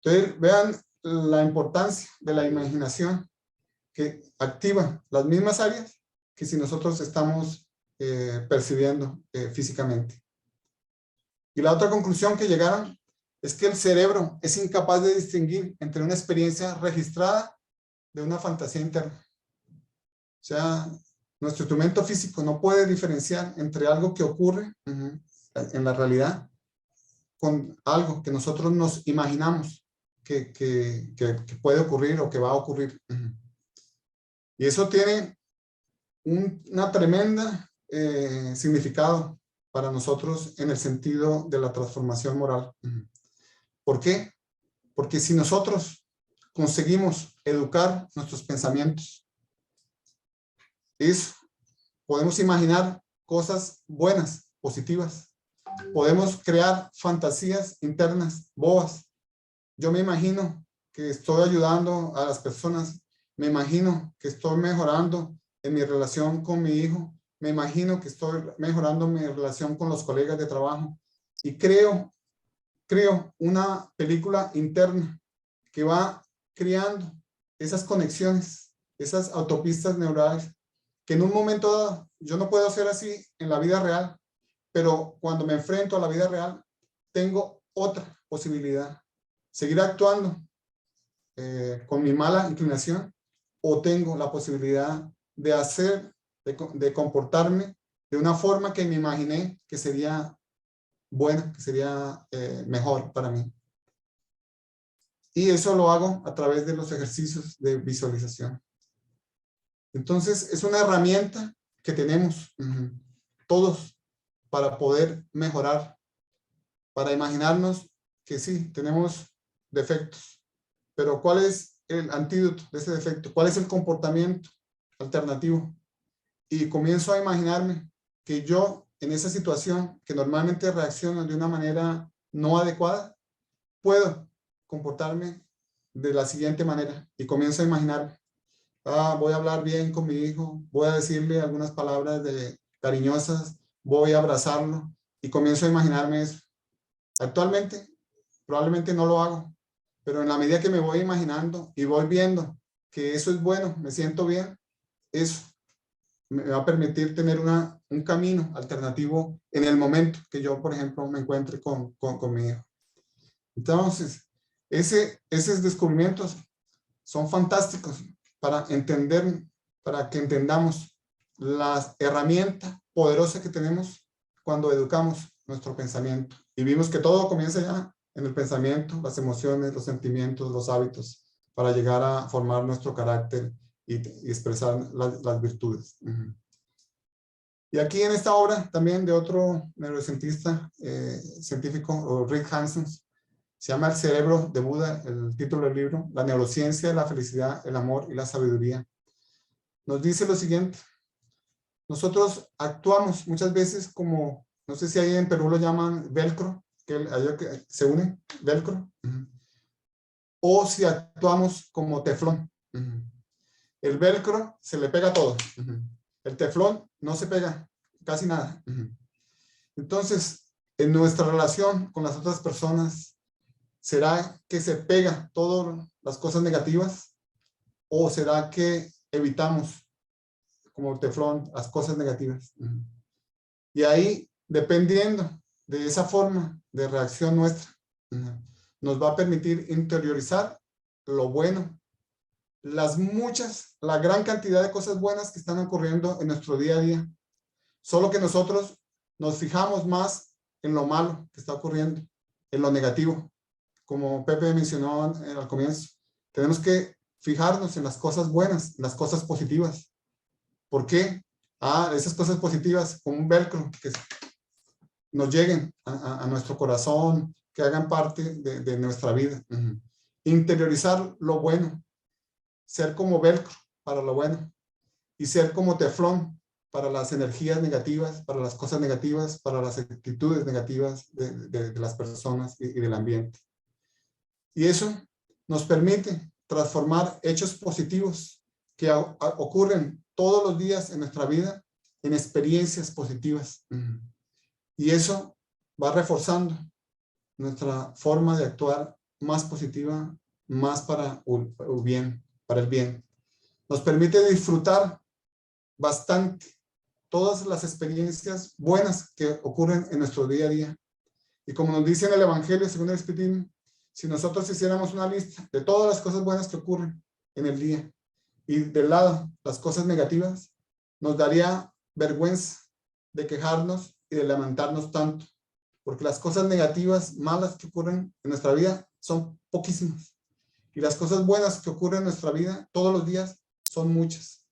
Entonces, vean la importancia de la imaginación, que activa las mismas áreas que si nosotros estamos percibiendo físicamente. Y la otra conclusión que llegaron es que el cerebro es incapaz de distinguir entre una experiencia registrada de una fantasía interna. O sea, nuestro instrumento físico no puede diferenciar entre algo que ocurre en la realidad con algo que nosotros nos imaginamos que puede ocurrir o que va a ocurrir. Y eso tiene una tremenda significado para nosotros en el sentido de la transformación moral. ¿Por qué? Porque si nosotros conseguimos educar nuestros pensamientos, podemos imaginar cosas buenas, positivas. Podemos crear fantasías internas, boas. Yo me imagino que estoy ayudando a las personas. Me imagino que estoy mejorando en mi relación con mi hijo. Me imagino que estoy mejorando mi relación con los colegas de trabajo. Y creo una película interna que va creando esas conexiones, esas autopistas neurales, que en un momento dado, yo no puedo hacer así en la vida real, pero cuando me enfrento a la vida real, tengo otra posibilidad. Seguir actuando con mi mala inclinación, o tengo la posibilidad de hacer, de comportarme de una forma que me imaginé que sería buena, que sería mejor para mí. Y eso lo hago a través de los ejercicios de visualización. Entonces, es una herramienta que tenemos todos para poder mejorar, para imaginarnos que sí, tenemos defectos, pero ¿cuál es el antídoto de ese defecto? ¿Cuál es el comportamiento alternativo? Y comienzo a imaginarme que yo, en esa situación que normalmente reacciono de una manera no adecuada, puedo comportarme de la siguiente manera. Y comienzo a imaginar, voy a hablar bien con mi hijo, voy a decirle algunas palabras cariñosas, voy a abrazarlo, y comienzo a imaginarme eso. Actualmente, probablemente no lo hago, pero en la medida que me voy imaginando y voy viendo que eso es bueno, me siento bien, eso me va a permitir tener un camino alternativo en el momento que yo, por ejemplo, me encuentre con mi hijo. Entonces, esos descubrimientos son fantásticos para entender, para que entendamos la herramienta poderosa que tenemos cuando educamos nuestro pensamiento. Y vimos que todo comienza ya en el pensamiento, las emociones, los sentimientos, los hábitos, para llegar a formar nuestro carácter y expresar las virtudes. Y aquí en esta obra también de otro neurocientista científico, Rick Hanson, se llama El cerebro de Buda, el título del libro, La neurociencia de la felicidad, el amor y la sabiduría. Nos dice lo siguiente: nosotros actuamos muchas veces como, no sé si ahí en Perú lo llaman velcro, que se une, velcro, o si actuamos como teflón. El velcro se le pega todo. El teflón no se pega casi nada. Entonces, en nuestra relación con las otras personas, ¿será que se pega todas las cosas negativas? ¿O será que evitamos, como teflón, las cosas negativas? Y ahí, dependiendo de esa forma de reacción nuestra, nos va a permitir interiorizar lo bueno, la gran cantidad de cosas buenas que están ocurriendo en nuestro día a día. Solo que nosotros nos fijamos más en lo malo que está ocurriendo, en lo negativo. Como Pepe mencionó al comienzo, tenemos que fijarnos en las cosas buenas, en las cosas positivas. ¿Por qué? Esas cosas positivas, como un velcro, que nos lleguen a nuestro corazón, que hagan parte de nuestra vida. Interiorizar lo bueno, ser como velcro para lo bueno, y ser como teflón para las energías negativas, para las cosas negativas, para las actitudes negativas de las personas y del ambiente. Y eso nos permite transformar hechos positivos que ocurren todos los días en nuestra vida en experiencias positivas. Y eso va reforzando nuestra forma de actuar más positiva, más para el bien. Nos permite disfrutar bastante todas las experiencias buenas que ocurren en nuestro día a día. Y como nos dice en el Evangelio según el Espiritismo, si nosotros hiciéramos una lista de todas las cosas buenas que ocurren en el día y del lado las cosas negativas, nos daría vergüenza de quejarnos y de lamentarnos tanto, porque las cosas negativas, malas que ocurren en nuestra vida son poquísimas. Y las cosas buenas que ocurren en nuestra vida todos los días son muchas.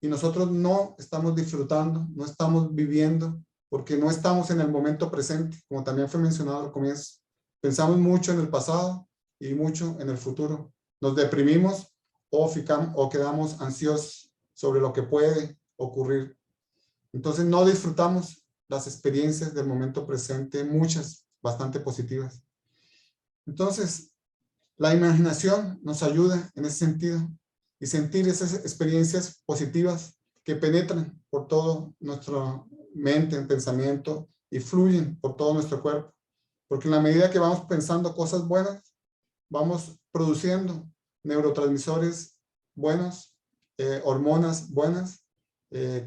Y nosotros no estamos disfrutando, no estamos viviendo, porque no estamos en el momento presente, como también fue mencionado al comienzo. Pensamos mucho en el pasado y mucho en el futuro. Nos deprimimos o quedamos ansiosos sobre lo que puede ocurrir. Entonces no disfrutamos las experiencias del momento presente, muchas, bastante positivas. Entonces, la imaginación nos ayuda en ese sentido y sentir esas experiencias positivas que penetran por todo nuestra mente, pensamiento y fluyen por todo nuestro cuerpo. Porque en la medida que vamos pensando cosas buenas, vamos produciendo neurotransmisores buenos, hormonas buenas,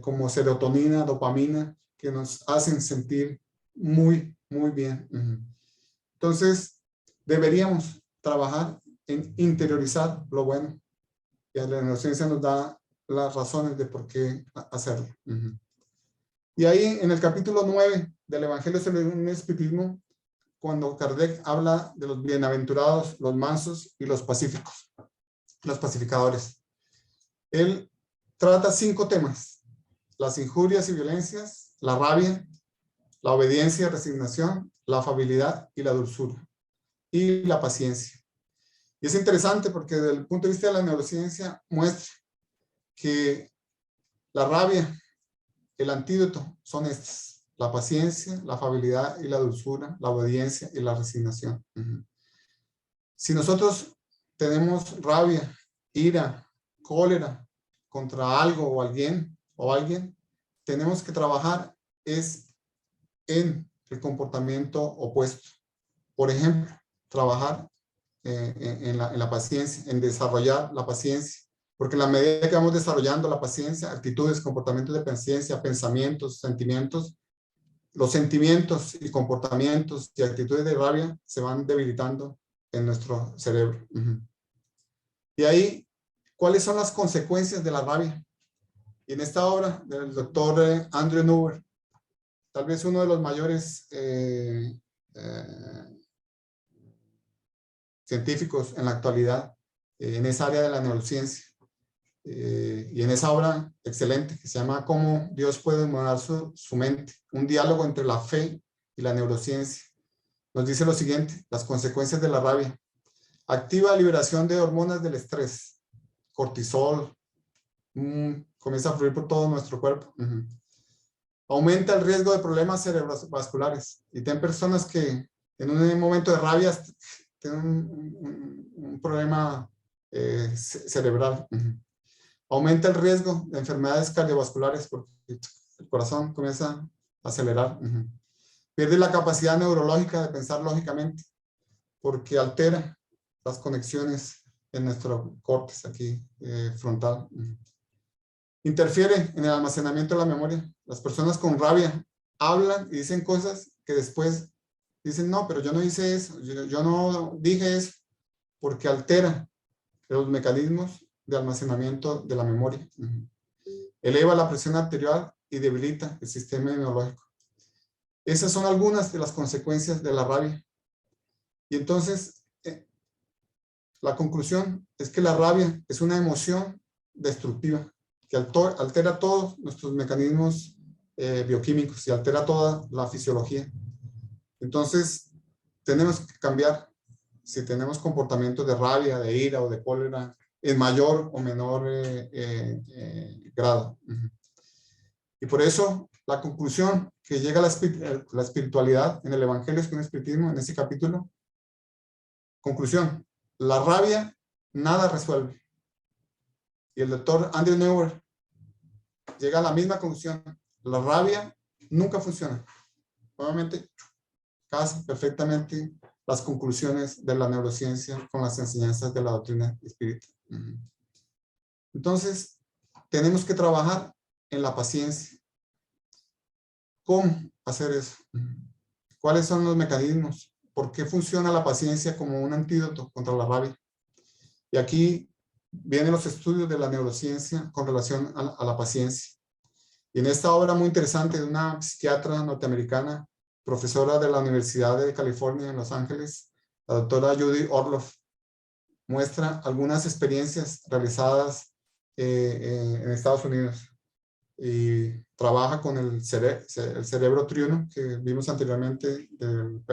como serotonina, dopamina, que nos hacen sentir muy, muy bien. Entonces, deberíamos trabajar en interiorizar lo bueno. Y la neurociencia nos da las razones de por qué hacerlo. Y ahí, en el capítulo 9 del Evangelio según el Espiritismo, cuando Kardec habla de los bienaventurados, los mansos y los pacíficos, los pacificadores. Él trata 5 temas: las injurias y violencias, la rabia, la obediencia y resignación, la afabilidad y la dulzura, y la paciencia. Y es interesante porque desde el punto de vista de la neurociencia muestra que la rabia, el antídoto son estos: la paciencia, la afabilidad y la dulzura, la obediencia y la resignación. Si nosotros tenemos rabia, ira, cólera contra algo o alguien, tenemos que trabajar en el comportamiento opuesto. Por ejemplo, trabajar en la paciencia, en desarrollar la paciencia. Porque en la medida que vamos desarrollando la paciencia, actitudes, comportamientos de paciencia, pensamientos, sentimientos, los sentimientos y comportamientos y actitudes de rabia se van debilitando en nuestro cerebro. Y ahí, ¿cuáles son las consecuencias de la rabia? Y en esta obra del doctor Andrew Nuber, tal vez uno de los mayores científicos en la actualidad en esa área de la neurociencia, y en esa obra excelente que se llama Cómo Dios puede modelar su mente, un diálogo entre la fe y la neurociencia, nos dice lo siguiente: las consecuencias de la rabia: activa liberación de hormonas del estrés, cortisol, comienza a fluir por todo nuestro cuerpo. Aumenta el riesgo de problemas cerebrovasculares. Y ten personas que en un momento de rabia tienen un problema cerebral. Aumenta el riesgo de enfermedades cardiovasculares porque el corazón comienza a acelerar. Pierde la capacidad neurológica de pensar lógicamente porque altera las conexiones en nuestro córtex aquí frontal. Interfiere en el almacenamiento de la memoria. Las personas con rabia hablan y dicen cosas que después dicen: no, pero yo no hice eso, yo no dije eso, porque altera los mecanismos de almacenamiento de la memoria. Eleva la presión arterial y debilita el sistema inmunológico. Esas son algunas de las consecuencias de la rabia. Y entonces, la conclusión es que la rabia es una emoción destructiva que altera todos nuestros mecanismos bioquímicos y altera toda la fisiología. Entonces, tenemos que cambiar si tenemos comportamientos de rabia, de ira o de cólera en mayor o menor grado. Y por eso la conclusión que llega a la espiritualidad en el Evangelio con el Espiritismo, en ese capítulo, conclusión, la rabia nada resuelve. Y el doctor Andrew Neuer llega a la misma conclusión, la rabia nunca funciona. Nuevamente, casa perfectamente las conclusiones de la neurociencia con las enseñanzas de la doctrina espírita. Entonces, tenemos que trabajar en la paciencia. ¿Cómo hacer eso? ¿Cuáles son los mecanismos? ¿Por qué funciona la paciencia como un antídoto contra la rabia? Y aquí vienen los estudios de la neurociencia con relación a la paciencia. Y en esta obra muy interesante de una psiquiatra norteamericana, profesora de la Universidad de California en Los Ángeles, la doctora Judy Orloff, muestra algunas experiencias realizadas en Estados Unidos y trabaja con el cerebro triuno que vimos anteriormente de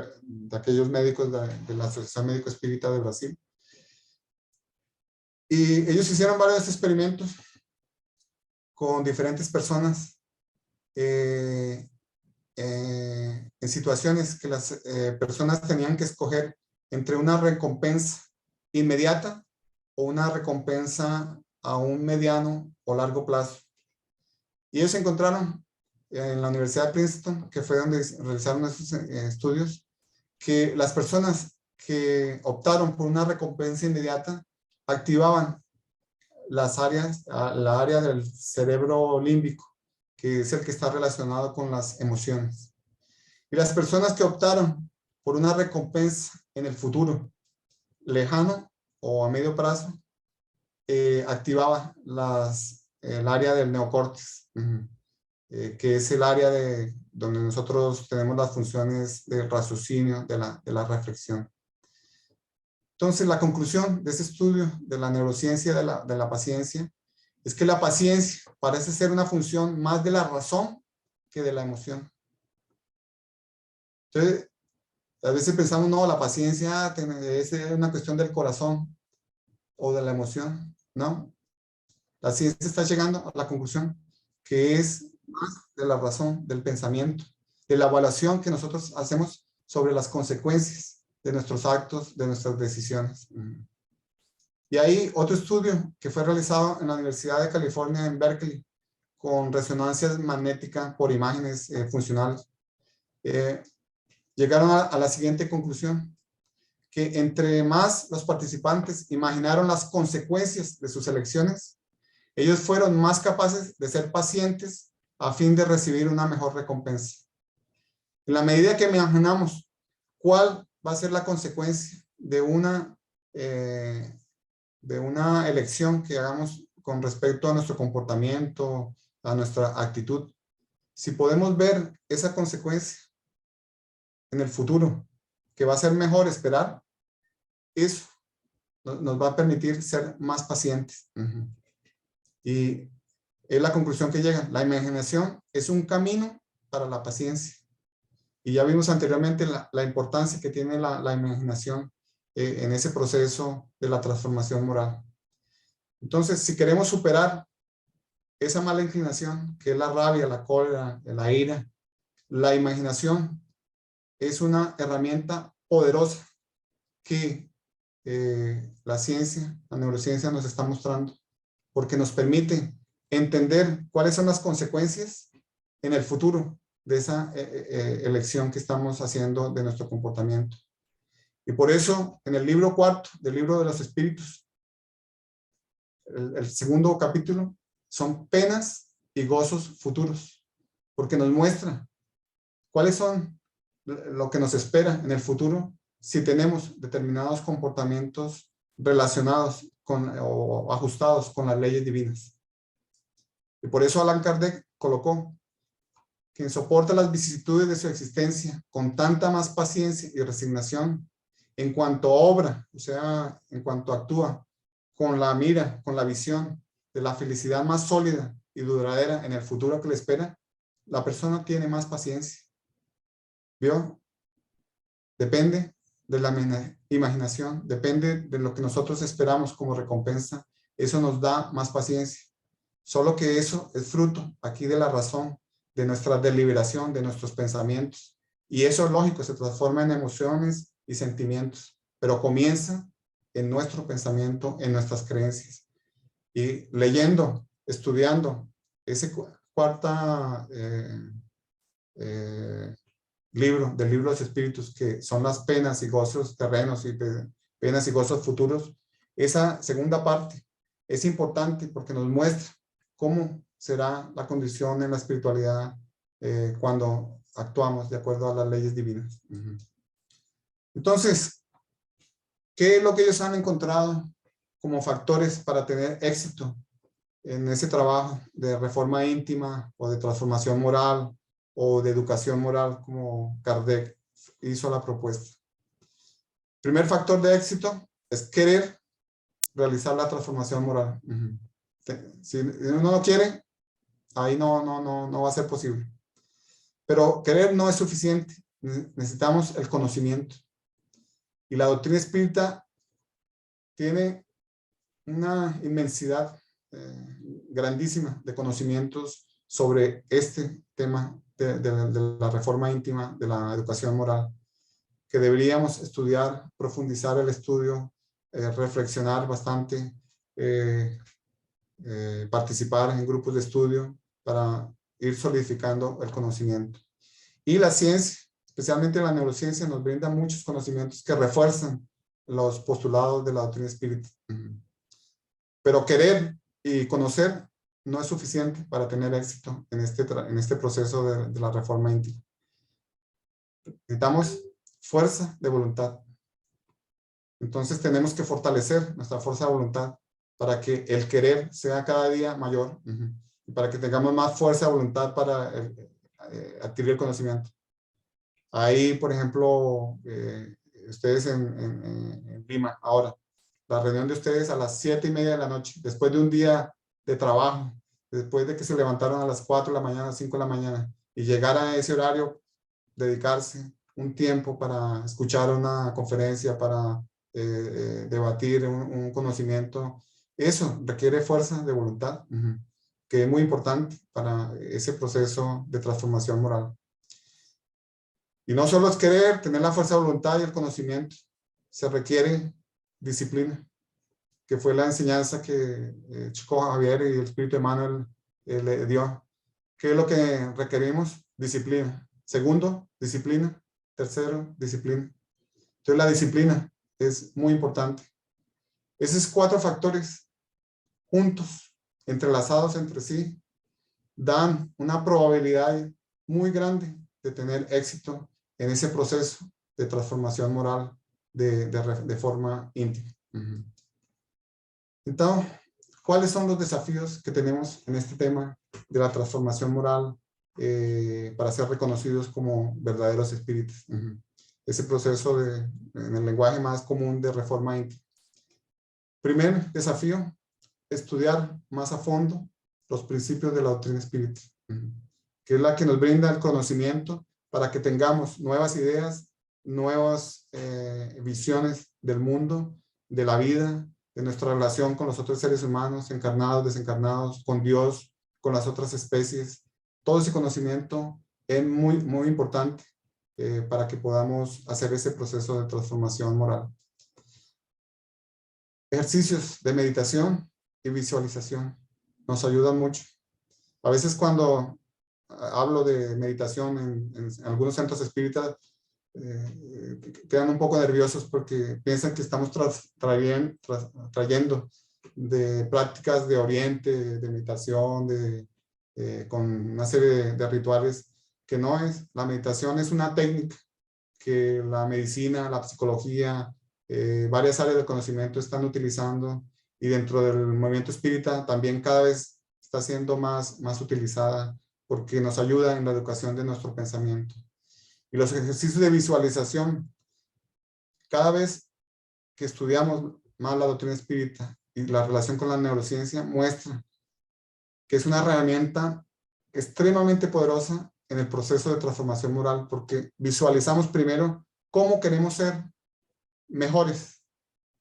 aquellos médicos de la Asociación Médico Espírita de Brasil. Y ellos hicieron varios experimentos con diferentes personas en situaciones que las personas tenían que escoger entre una recompensa inmediata o una recompensa a un mediano o largo plazo. Y ellos encontraron en la Universidad de Princeton, que fue donde realizaron esos estudios, que las personas que optaron por una recompensa inmediata activaban la área del cerebro límbico, que es el que está relacionado con las emociones. Y las personas que optaron por una recompensa en el futuro, lejano o a medio plazo, activaba el área del neocórtex, que es el área donde nosotros tenemos las funciones de raciocinio, de la reflexión. Entonces, la conclusión de ese estudio de la neurociencia de la paciencia es que la paciencia parece ser una función más de la razón que de la emoción. Entonces, a veces pensamos, no, la paciencia es una cuestión del corazón o de la emoción. No, la ciencia está llegando a la conclusión que es más de la razón, del pensamiento, de la evaluación que nosotros hacemos sobre las consecuencias de nuestros actos, de nuestras decisiones. Y hay otro estudio que fue realizado en la Universidad de California en Berkeley con resonancia magnética por imágenes funcionales. Llegaron a la siguiente conclusión, que entre más los participantes imaginaron las consecuencias de sus elecciones, ellos fueron más capaces de ser pacientes a fin de recibir una mejor recompensa. En la medida que imaginamos cuál va a ser la consecuencia de una elección que hagamos con respecto a nuestro comportamiento, a nuestra actitud, si podemos ver esa consecuencia en el futuro, que va a ser mejor esperar, eso nos va a permitir ser más pacientes. Y es la conclusión que llega. La imaginación es un camino para la paciencia. Y ya vimos anteriormente la importancia que tiene la imaginación en ese proceso de la transformación moral. Entonces, si queremos superar esa mala inclinación, que es la rabia, la cólera, la ira, la imaginación es una herramienta poderosa que la ciencia, la neurociencia nos está mostrando, porque nos permite entender cuáles son las consecuencias en el futuro de esa elección que estamos haciendo de nuestro comportamiento. Y por eso, en el libro 4 del libro de los espíritus, el segundo capítulo, son penas y gozos futuros, porque nos muestra cuáles son lo que nos espera en el futuro si tenemos determinados comportamientos relacionados o ajustados con las leyes divinas. Y por eso Allan Kardec colocó: quien soporta las vicisitudes de su existencia con tanta más paciencia y resignación, en cuanto obra, o sea, en cuanto actúa, con la mira, con la visión de la felicidad más sólida y duradera en el futuro que le espera, la persona tiene más paciencia. ¿Vio? Depende de la imaginación, depende de lo que nosotros esperamos como recompensa. Eso nos da más paciencia. Solo que eso es fruto aquí de la razón, de nuestra deliberación, de nuestros pensamientos. Y eso es lógico, se transforma en emociones y sentimientos, pero comienza en nuestro pensamiento, en nuestras creencias. Y leyendo, estudiando ese cuarta libro, del libro de los espíritus, que son las penas y gozos terrenos y penas y gozos futuros, esa segunda parte es importante porque nos muestra cómo será la condición en la espiritualidad cuando actuamos de acuerdo a las leyes divinas. Entonces, ¿qué es lo que ellos han encontrado como factores para tener éxito en ese trabajo de reforma íntima o de transformación moral o de educación moral, como Kardec hizo la propuesta? Primer factor de éxito es querer realizar la transformación moral. Si uno no quiere, ahí no va a ser posible. Pero querer no es suficiente. Necesitamos el conocimiento. Y la doctrina espírita tiene una inmensidad grandísima de conocimientos sobre este tema de la reforma íntima, de la educación moral, que deberíamos estudiar, profundizar el estudio, reflexionar bastante, participar en grupos de estudio para ir solidificando el conocimiento. Y la ciencia, especialmente la neurociencia, nos brinda muchos conocimientos que refuerzan los postulados de la doctrina espírita. Pero querer y conocer no es suficiente para tener éxito en este proceso de la reforma íntima. Necesitamos fuerza de voluntad. Entonces tenemos que fortalecer nuestra fuerza de voluntad para que el querer sea cada día mayor y para que tengamos más fuerza de voluntad para adquirir el conocimiento. Ahí, por ejemplo, ustedes en Lima, ahora, la reunión de ustedes a las 7:30 de la noche, después de un día de trabajo, después de que se levantaron a las 4 de la mañana, 5 de la mañana, y llegar a ese horario, dedicarse un tiempo para escuchar una conferencia, para debatir un conocimiento, eso requiere fuerza de voluntad, que es muy importante para ese proceso de transformación moral. Y no solo es querer, tener la fuerza de voluntad y el conocimiento, se requiere disciplina, que fue la enseñanza que Chico Javier y el Espíritu Emmanuel le dio. ¿Qué es lo que requerimos? Disciplina. Segundo, disciplina. Tercero, disciplina. Entonces la disciplina es muy importante. Esos 4 factores juntos, entrelazados entre sí, dan una probabilidad muy grande de tener éxito en ese proceso de transformación moral de forma íntima. Entonces, ¿cuáles son los desafíos que tenemos en este tema de la transformación moral para ser reconocidos como verdaderos espíritus? Ese proceso en el lenguaje más común de reforma íntima. Primer desafío, estudiar más a fondo los principios de la doctrina espírita, que es la que nos brinda el conocimiento para que tengamos nuevas ideas, nuevas visiones del mundo, de la vida, de nuestra relación con los otros seres humanos, encarnados, desencarnados, con Dios, con las otras especies. Todo ese conocimiento es muy, muy importante para que podamos hacer ese proceso de transformación moral. Ejercicios de meditación y visualización nos ayudan mucho. A veces cuando hablo de meditación en algunos centros espíritas, quedan un poco nerviosos porque piensan que estamos trayendo de prácticas de Oriente, de meditación, con una serie de rituales, que no es. La meditación es una técnica que la medicina, la psicología, varias áreas del conocimiento están utilizando, y dentro del movimiento espírita también cada vez está siendo más utilizada porque nos ayuda en la educación de nuestro pensamiento. Y los ejercicios de visualización, cada vez que estudiamos más la doctrina espírita y la relación con la neurociencia, muestra que es una herramienta extremadamente poderosa en el proceso de transformación moral, porque visualizamos primero cómo queremos ser mejores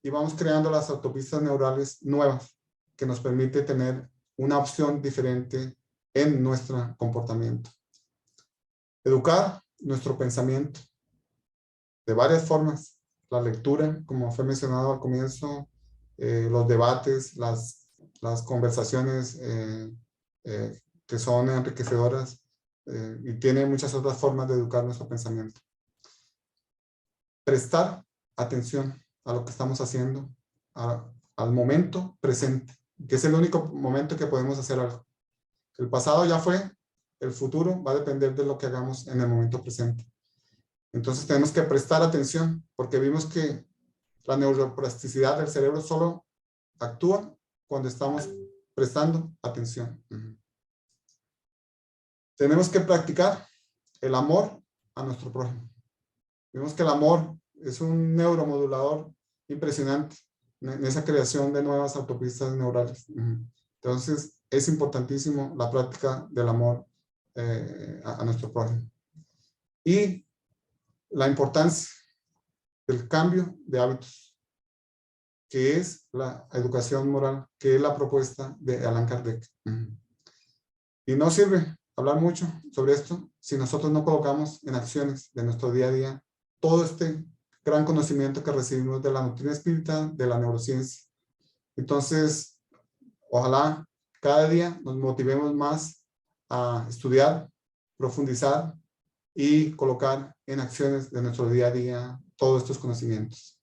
y vamos creando las autopistas neurales nuevas que nos permite tener una opción diferente en nuestro comportamiento. Educar nuestro pensamiento de varias formas. La lectura, como fue mencionado al comienzo, los debates, las conversaciones que son enriquecedoras, y tiene muchas otras formas de educar nuestro pensamiento. Prestar atención a lo que estamos haciendo, al momento presente, que es el único momento que podemos hacer algo. El pasado ya fue, el futuro va a depender de lo que hagamos en el momento presente. Entonces tenemos que prestar atención, porque vimos que la neuroplasticidad del cerebro solo actúa cuando estamos prestando atención. Tenemos que practicar el amor a nuestro prójimo. Vimos que el amor es un neuromodulador impresionante en esa creación de nuevas autopistas neurales. Entonces, es importantísimo la práctica del amor a nuestro prójimo. Y la importancia del cambio de hábitos, que es la educación moral, que es la propuesta de Allan Kardec. Y no sirve hablar mucho sobre esto si nosotros no colocamos en acciones de nuestro día a día todo este gran conocimiento que recibimos de la doctrina espírita, de la neurociencia. Entonces, ojalá cada día nos motivemos más a estudiar, profundizar y colocar en acciones de nuestro día a día todos estos conocimientos.